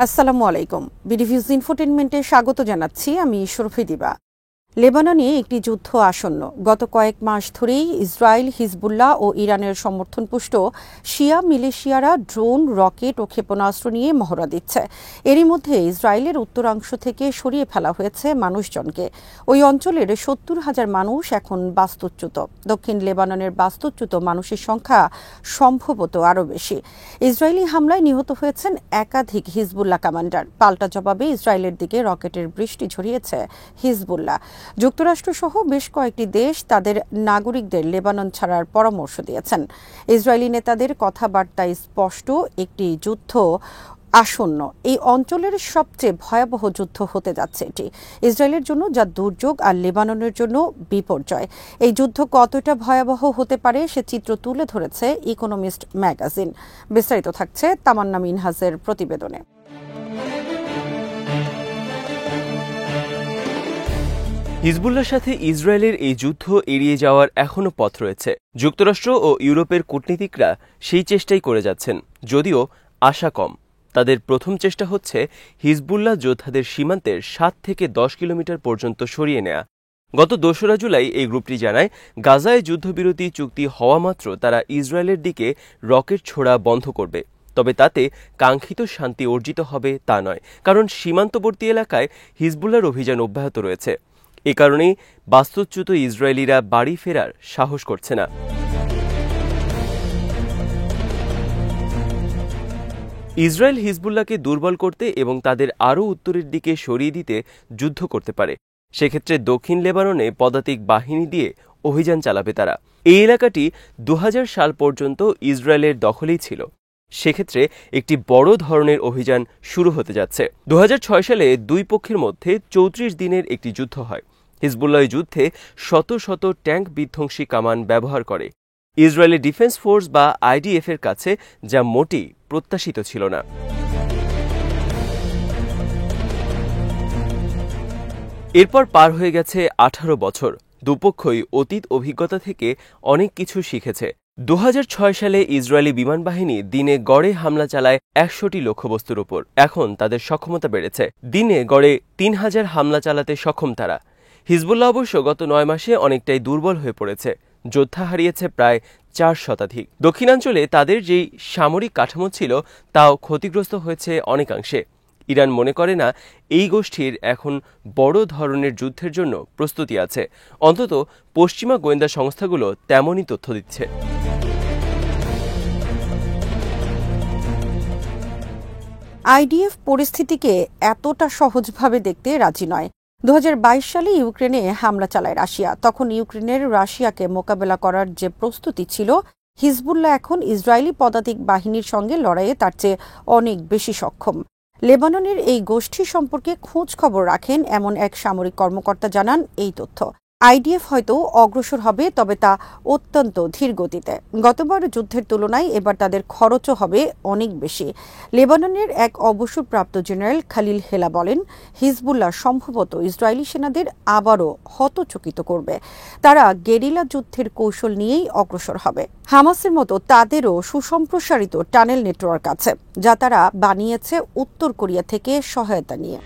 আসসালামু আলাইকুম। বিডিভিউজ ইনফোটেনমেন্টে স্বাগত জানাচ্ছি। আমি শরফি দিবা। লেবাননে একটি যুদ্ধ আসন্ন। গত কয়েক মাস ধরেই ইসরায়েল, হিজবুল্লাহ ও ইরানের সমর্থনপুষ্ট শিয়া মিলিশিয়ারা ড্রোন, রকেট ও ক্ষেপণাস্ত্র নিয়ে মহড়া দিচ্ছে। এরই মধ্যে ইসরায়েলের উত্তরাংশ থেকে সরিয়ে ফেলা হয়েছে মানুষজনকে। ওই অঞ্চলের ৭০,০০০ মানুষ এখন বাস্তুচ্যুত। দক্ষিণ লেবাননের বাস্তুচ্যুত মানুষের সংখ্যা সম্ভবত আরও বেশি। ইসরায়েলি হামলায় নিহত হয়েছেন একাধিক হিজবুল্লাহ কমান্ডার। পাল্টা জবাবে ইসরায়েলের দিকে রকেটের বৃষ্টি ঝরিয়েছে হিজবুল্লাহ। যুক্তরাষ্ট্রসহ বেশ কয়েকটি দেশ তাদের নাগরিকদের লেবানন ছাড়ার পরামর্শ দিয়েছেন। ইসরায়েলি নেতাদের কথাবার্তায় স্পষ্ট, একটি যুদ্ধ আসন্ন। এই অঞ্চলের সবচেয়ে ভয়াবহ যুদ্ধ হতে যাচ্ছে এটি। ইসরায়েলের জন্য যা দুর্যোগ, আর লেবাননের জন্য বিপর্যয়। এই যুদ্ধ কতটা ভয়াবহ হতে পারে সে চিত্র তুলে ধরেছে ইকোনমিস্ট ম্যাগাজিন। বিস্তারিত থাকছে তামান্না মিনহাজের প্রতিবেদনে। হিজবুল্লাহর সাথে ইসরায়েলের এই যুদ্ধ এড়িয়ে যাওয়ার এখনও পথ রয়েছে। যুক্তরাষ্ট্র ও ইউরোপের কূটনীতিকরা সেই চেষ্টাই করে যাচ্ছেন, যদিও আশা কম। তাদের প্রথম চেষ্টা হচ্ছে হিজবুল্লাহ যোদ্ধাদের সীমান্তের ৭ থেকে ১০ কিলোমিটার পর্যন্ত সরিয়ে নেয়া। গত ২রা জুলাই এই গ্রুপটি জানায়, গাজায় যুদ্ধবিরতি চুক্তি হওয়া মাত্র তারা ইসরায়েলের দিকে রকেট ছোড়া বন্ধ করবে। তবে তাতে কাঙ্ক্ষিত শান্তি অর্জিত হবে তা নয়, কারণ সীমান্তবর্তী এলাকায় হিজবুল্লাহর অভিযান অব্যাহত রয়েছে। এ কারণেই বাস্তুচ্যুত ইসরায়েলিরা বাড়ি ফেরার সাহস করছে না। ইসরায়েল হিজবুল্লাহকে দুর্বল করতে এবং তাদের আরও উত্তরের দিকে সরিয়ে দিতে যুদ্ধ করতে পারে। সেক্ষেত্রে দক্ষিণ লেবাননে পদাতিক বাহিনী দিয়ে অভিযান চালাবে তারা। এই এলাকাটি ২০০০ সাল পর্যন্ত ইসরায়েলের দখলেই ছিল। সেক্ষেত্রে একটি বড় ধরনের অভিযান শুরু হতে যাচ্ছে। ২০০৬ সালে দুই পক্ষের মধ্যে ৩৪ দিনের একটি যুদ্ধ হয়। হিজবুল্লাহ যুদ্ধে শত শত ট্যাঙ্ক বিধ্বংসী কামান ব্যবহার করে, ইসরায়েলি ডিফেন্স ফোর্স বা আইডিএফ এর কাছে, যা মোটেই প্রত্যাশিত ছিল না। এরপর পার হয়ে গেছে ১৮ বছর। দুপক্ষই অতীত অভিজ্ঞতা থেকে অনেক কিছু শিখেছে। ২০০৬ সালে ইসরায়েলি বিমান বাহিনী দিনে গড়ে হামলা চালায় ১০০টি লক্ষ্যবস্তুর ওপর। এখন তাদের সক্ষমতা বেড়েছে, দিনে গড়ে ৩,০০০ হামলা চালাতে সক্ষম তারা। হিজবুল্লাহ অবশ্য গত ৯ মাসে অনেকটাই দুর্বল হয়ে পড়েছে। যোদ্ধা হারিয়েছে প্রায় ৪ শতাধিক। দক্ষিণাঞ্চলে তাদের যেই সামরিক কাঠামো ছিল তাও ক্ষতিগ্রস্ত হয়েছে অনেকাংশে। ইরান মনে করে না এই গোষ্ঠীর এখন বড় ধরনের যুদ্ধের জন্য প্রস্তুতি আছে। অন্তত পশ্চিমা গোয়েন্দা সংস্থাগুলো তেমনই তথ্য দিচ্ছে। আইডিএফ পরিস্থিতিকে এতটা সহজভাবে দেখতে রাজি নয়। ২০২২ সালে ইউক্রেনে হামলা চালায় রাশিয়া। তখন ইউক্রেনের রাশিয়াকে মোকাবেলা করার যে প্রস্তুতি ছিল, হিজবুল্লাহ এখন ইসরায়েলি পদাতিক বাহিনীর সঙ্গে লড়াইয়ে তার চেয়ে অনেক বেশি সক্ষম। লেবাননের এই গোষ্ঠী সম্পর্কে খোঁজ খবর রাখেন এমন এক সামরিক কর্মকর্তা জানান এই তথ্য। আইডিএফ হয়তো অগ্রসর হবে, তবে তা অত্যন্ত ধীর গতিতে। গতবার যুদ্ধের তুলনায় এবার তাদের খরচও হবে অনেক বেশি। লেবাননের এক অবসরপ্রাপ্ত জেনারেল খালিল হেলা বলেন, হিজবুল্লাহ সম্ভবত ইসরায়েলি সেনাদের আবারও হতচকিত করবে। তারা গেরিলা যুদ্ধের কৌশল নিয়েই অগ্রসর হবে। হামাসের মতো তাদেরও সুসম্প্রসারিত টানেল নেটওয়ার্ক আছে, যা তারা বানিয়েছে উত্তর কোরিয়া থেকে সহায়তা নিয়ে।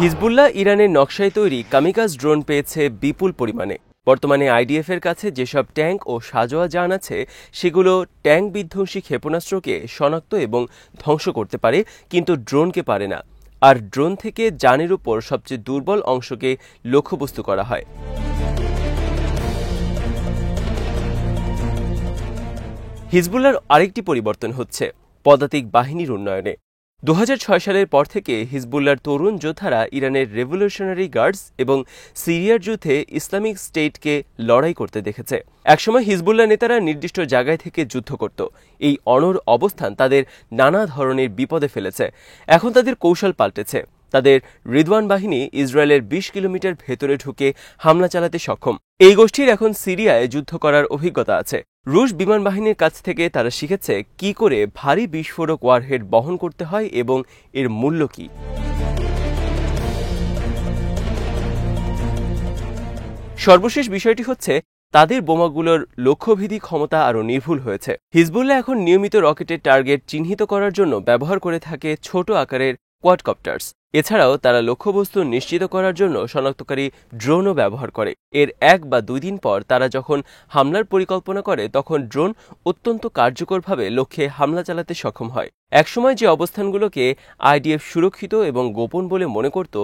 হিজবুল্লাহ ইরানের নকশায় তৈরি কামিকাজ ড্রোন পেয়েছে বিপুল পরিমাণে। বর্তমানে আইডিএফ এর কাছে যেসব ট্যাঙ্ক ও সাজোয়া যান আছে, সেগুলো ট্যাঙ্ক বিধ্বংসী ক্ষেপণাস্ত্রকে শনাক্ত এবং ধ্বংস করতে পারে, কিন্তু ড্রোনকে পারে না। আর ড্রোন থেকে যানের উপর সবচেয়ে দুর্বল অংশকে লক্ষ্যবস্তু করা হয়। হিজবুল্লাহর আরেকটি পরিবর্তন হচ্ছে পদাতিক বাহিনীর উন্নয়নে। ২০০৬ সালের পর থেকে হিজবুল্লাহর তরুণ যোদ্ধারা ইরানের রেভলিউশনারি গার্ডস এবং সিরিয়ার যুদ্ধে ইসলামিক স্টেটকে লড়াই করতে দেখেছে। একসময় হিজবুল্লাহ নেতারা নির্দিষ্ট জায়গায় থেকে যুদ্ধ করত। এই অনড় অবস্থান তাদের নানা ধরনের বিপদে ফেলেছে। এখন তাদের কৌশল পাল্টেছে। তাদের রিদওয়ান বাহিনী ইসরায়েলের ২০ কিলোমিটার ভেতরে ঢুকে হামলা চালাতে সক্ষম। এই গোষ্ঠীর এখন সিরিয়ায় যুদ্ধ করার অভিজ্ঞতা আছে। রুশ বিমান বাহিনীর কাছ থেকে তারা শিখেছে কি করে ভারী বিস্ফোরক ওয়ারহেড বহন করতে হয় এবং এর মূল্য কি। সর্বশেষ বিষয়টি হচ্ছে তাদের বোমাগুলোর লক্ষ্যভেদী ক্ষমতা আরও নির্ভুল হয়েছে। হিজবুল্লাহ এখন নিয়মিত রকেটের টার্গেট চিহ্নিত করার জন্য ব্যবহার করে থাকে ছোট আকারের কোয়াডকপ্টার্স। এছাড়াও তারা লক্ষ্যবস্তু নিশ্চিত করার জন্য শনাক্তকারী ড্রোনও ব্যবহার করে। এর 1 বা 2 দিন পর তারা যখন হামলার পরিকল্পনা করে তখন ড্রোন অত্যন্ত কার্যকরভাবে লক্ষ্যে হামলা চালাতে সক্ষম হয়। একসময় যে অবস্থানগুলোকে আইডিএফ সুরক্ষিত এবং গোপন বলে মনে করত,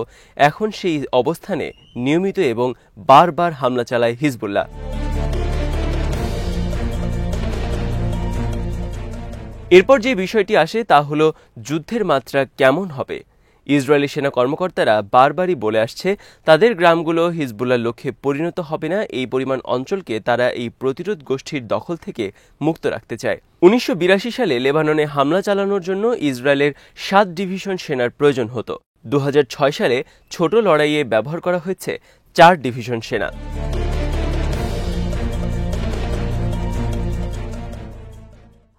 এখন সেই অবস্থানে নিয়মিত এবং বারবার হামলা চালায় হিজবুল্লাহ। এরপর যে বিষয়টি আসে তা হল যুদ্ধের মাত্রা কেমন হবে। ইসরায়েলি সেনা কর্মকর্তারা বারবারই বলে আসছে তাদের গ্রামগুলো হিজবুল্লাহর লক্ষ্যে পরিণত হবে না। এই পরিমাণ অঞ্চলকে তারা এই প্রতিরোধ গোষ্ঠীর দখল থেকে মুক্ত রাখতে চায়। 1982 সালে লেবাননে হামলা চালানোর জন্য ইসরায়েলের 7 ডিভিশন সেনার প্রয়োজন হতো। 2006 সালে ছোট লড়াইয়ে ব্যবহার করা হয়েছে 4 ডিভিশন সেনা।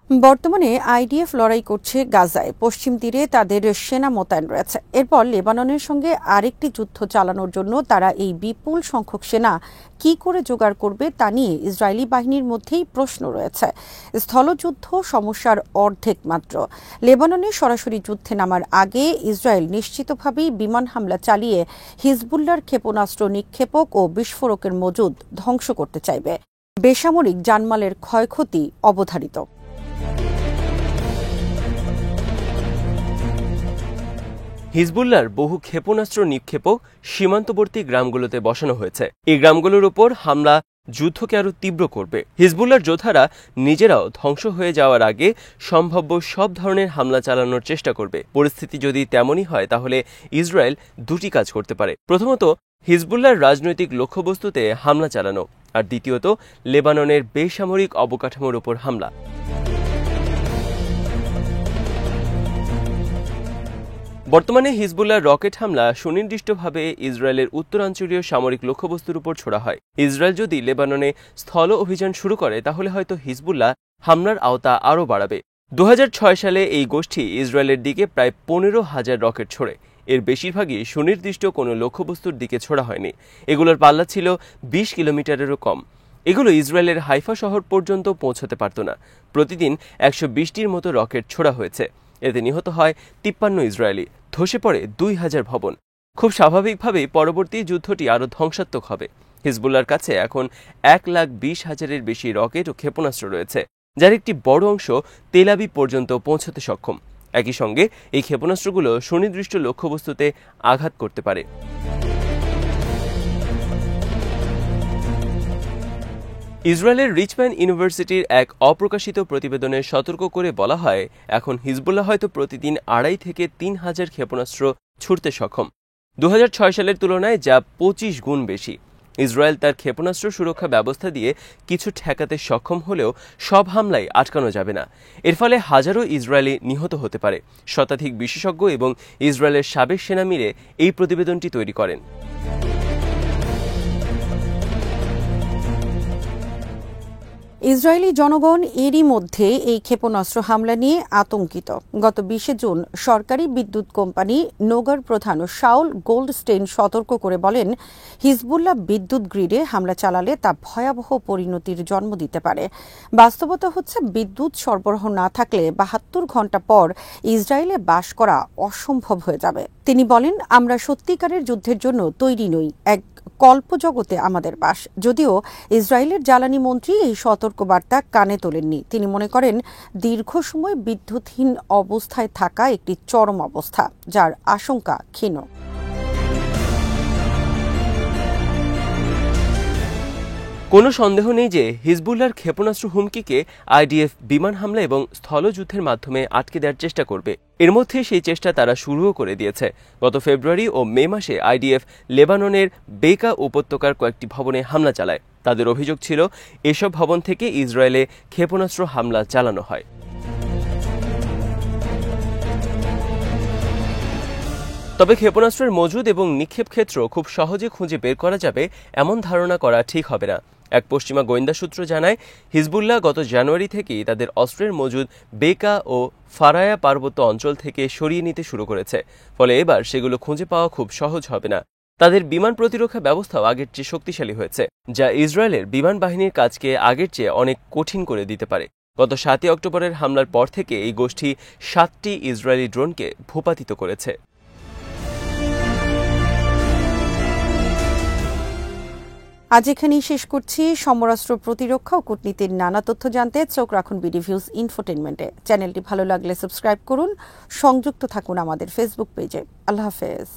বর্তমানে আইডিএফ লড়াই করছে গাজায়, পশ্চিম তীরে তাদের সেনা মোতায়েন রয়েছে। এরপর লেবাননের সঙ্গে আরেকটি যুদ্ধ চালানোর জন্য তারা এই বিপুল সংখ্যক সেনা কি করে জোগাড় করবে তা নিয়ে ইসরায়েলি বাহিনীর মধ্যেই প্রশ্ন রয়েছে। স্থলযুদ্ধ সমস্যার অর্ধেক মাত্র। লেবাননে সরাসরি যুদ্ধে নামার আগে ইসরায়েল নিশ্চিতভাবেই বিমান হামলা চালিয়ে হিজবুল্লাহর ক্ষেপণাস্ত্র নিক্ষেপক ও বিস্ফোরকের মজুদ ধ্বংস করতে চাইবে। বেসামরিক জানমালের ক্ষয়ক্ষতি অবধারিত। হিজবুল্লাহর বহু ক্ষেপণাস্ত্র নিক্ষেপক সীমান্তবর্তী গ্রামগুলোতে বসানো হয়েছে। এই গ্রামগুলোর উপর হামলা যুদ্ধকে আরও তীব্র করবে। হিজবুল্লাহর যোদ্ধারা নিজেরাও ধ্বংস হয়ে যাওয়ার আগে সম্ভাব্য সব ধরনের হামলা চালানোর চেষ্টা করবে। পরিস্থিতি যদি তেমনই হয় তাহলে ইসরায়েল 2টি কাজ করতে পারে। প্রথমত, হিজবুল্লাহর রাজনৈতিক লক্ষ্যবস্তুতে হামলা চালানো, আর দ্বিতীয়ত লেবাননের বেসামরিক অবকাঠামোর উপর হামলা। বর্তমানে হিজবুল্লাহর রকেট হামলা সুনির্দিষ্টভাবে ইসরায়েলের উত্তরাঞ্চলীয় সামরিক লক্ষ্যবস্তুর উপর ছোড়া হয়। ইসরায়েল যদি লেবাননে স্থল অভিযান শুরু করে তাহলে হয়তো হিজবুল্লাহ হামলার আওতা আরও বাড়াবে। 2006 সালে এই গোষ্ঠী ইসরায়েলের দিকে প্রায় 15,000 রকেট ছোড়ে। এর বেশিরভাগই সুনির্দিষ্ট কোনো লক্ষ্যবস্তুর দিকে ছোড়া হয়নি। এগুলোর পাল্লা ছিল 20 কিলোমিটারেরও কম। এগুলো ইসরায়েলের হাইফা শহর পর্যন্ত পৌঁছতে পারত না। প্রতিদিন 120টির মতো রকেট ছোড়া হয়েছে। এতে নিহত হয় 53 ইসরায়েলি, ধসে পড়ে 2000 ভবন। খুব স্বাভাবিকভাবেই পরবর্তী যুদ্ধটি আরও ধ্বংসাত্মক হবে। হিজবুল্লাহর কাছে এখন 1,20,000-এর বেশি রকেট ও ক্ষেপণাস্ত্র রয়েছে, যার একটি বড় অংশ তেল আবিব পর্যন্ত পৌঁছতে সক্ষম। একই সঙ্গে এই ক্ষেপণাস্ত্রগুলো সুনির্দিষ্ট লক্ষ্যবস্তুতে আঘাত করতে পারে। ইসরায়েলের রিচম্যান ইউনিভার্সিটির এক অপ্রকাশিত প্রতিবেদনে সতর্ক করে বলা হয়, এখন হিজবুল্লাহ হয়তো প্রতিদিন 2,500 থেকে 3,000 ক্ষেপণাস্ত্র ছুড়তে সক্ষম। 2006 সালের তুলনায় যা 25 গুণ বেশি। ইসরায়েল তার ক্ষেপণাস্ত্র সুরক্ষা ব্যবস্থা দিয়ে কিছু ঠেকাতে সক্ষম হলেও সব হামলাই আটকানো যাবে না। এর ফলে হাজারো ইসরায়েলি নিহত হতে পারে। শতাধিক বিশেষজ্ঞ এবং ইসরায়েলের সাবেক সেনা মিলে এই প্রতিবেদনটি তৈরি করেন। ইসরায়েলি জনগণ এরই মধ্যে এই ক্ষেপণাস্ত্র হামলা নিয়ে আতঙ্কিত। গত 20 জুন সরকারি বিদ্যুৎ কোম্পানি নোগার প্রধান শাউল গোল্ডস্টেইন সতর্ক করে বলেন, হিজবুল্লাহ বিদ্যুৎ গ্রিডে হামলা চালালে তা ভয়াবহ পরিণতির জন্ম দিতে পারে। বাস্তবতা হচ্ছে, বিদ্যুৎ সরবরাহ না থাকলে 72 ঘণ্টা পর ইসরায়েলে বাস করা অসম্ভব হয়ে যাবে। তিনি বলেন, আমরা সত্যিকারের যুদ্ধের জন্য তৈরি নই, এক কল্পজগতে আমাদের বাস। যদিও ইসরায়েলের জ্বালানি মন্ত্রী এই সতর্কবার্তা কানে তোলেননি। তিনি মনে করেন, দীর্ঘ সময় বিদ্যুৎহীন অবস্থায় থাকা একটি চরম অবস্থা, যার আশঙ্কা ক্ষীণ। কোনো সন্দেহ নেই যে হিজবুল্লাহর ক্ষেপণাস্ত্র হুমকিকে আইডিএফ বিমান হামলা এবং স্থলযুদ্ধের মাধ্যমে আটকে দেওয়ার চেষ্টা করবে। এর মধ্যে সেই চেষ্টা তারা শুরুও করে দিয়েছে। গত ফেব্রুয়ারি ও মে মাসে আইডিএফ লেবাননের বেকা উপত্যকার কয়েকটি ভবনে হামলা চালায়। তাদের অভিযোগ ছিল, এসব ভবন থেকে ইসরায়েলে ক্ষেপণাস্ত্র হামলা চালানো হয়। তবে ক্ষেপণাস্ত্রের মজুদ এবং নিক্ষেপ ক্ষেত্র খুব সহজে খুঁজে বের করা যাবে এমন ধারণা করা ঠিক হবে না। এক পশ্চিমা গোয়েন্দা সূত্র জানায়, হিজবুল্লাহ গত জানুয়ারি থেকেই তাদের অস্ত্রের মজুদ বেকা ও ফারায়া পার্বত্য অঞ্চল থেকে সরিয়ে নিতে শুরু করেছে। ফলে এবার সেগুলো খুঁজে পাওয়া খুব সহজ হবে না। তাদের বিমান প্রতিরক্ষা ব্যবস্থাও আগের চেয়ে শক্তিশালী হয়েছে, যা ইসরায়েলের বিমান বাহিনীর কাজকে আগের চেয়ে অনেক কঠিন করে দিতে পারে। গত ৭ই অক্টোবরের হামলার পর থেকে এই গোষ্ঠী ৭টি ইসরায়েলি ড্রোনকে ভূপাতিত করেছে। আজ এখানেই শেষ করছি। সমরাস্ত্র, প্রতিরক্ষা ও কূটনীতির নানা তথ্য জানতে চোখ রাখুন বিডিভিউজ ইনফোটেইনমেন্টে। চ্যানেলটি ভালো লাগলে সাবস্ক্রাইব করুন, সংযুক্ত থাকুন আমাদের ফেসবুক পেজে। আল্লাহ হাফেজ।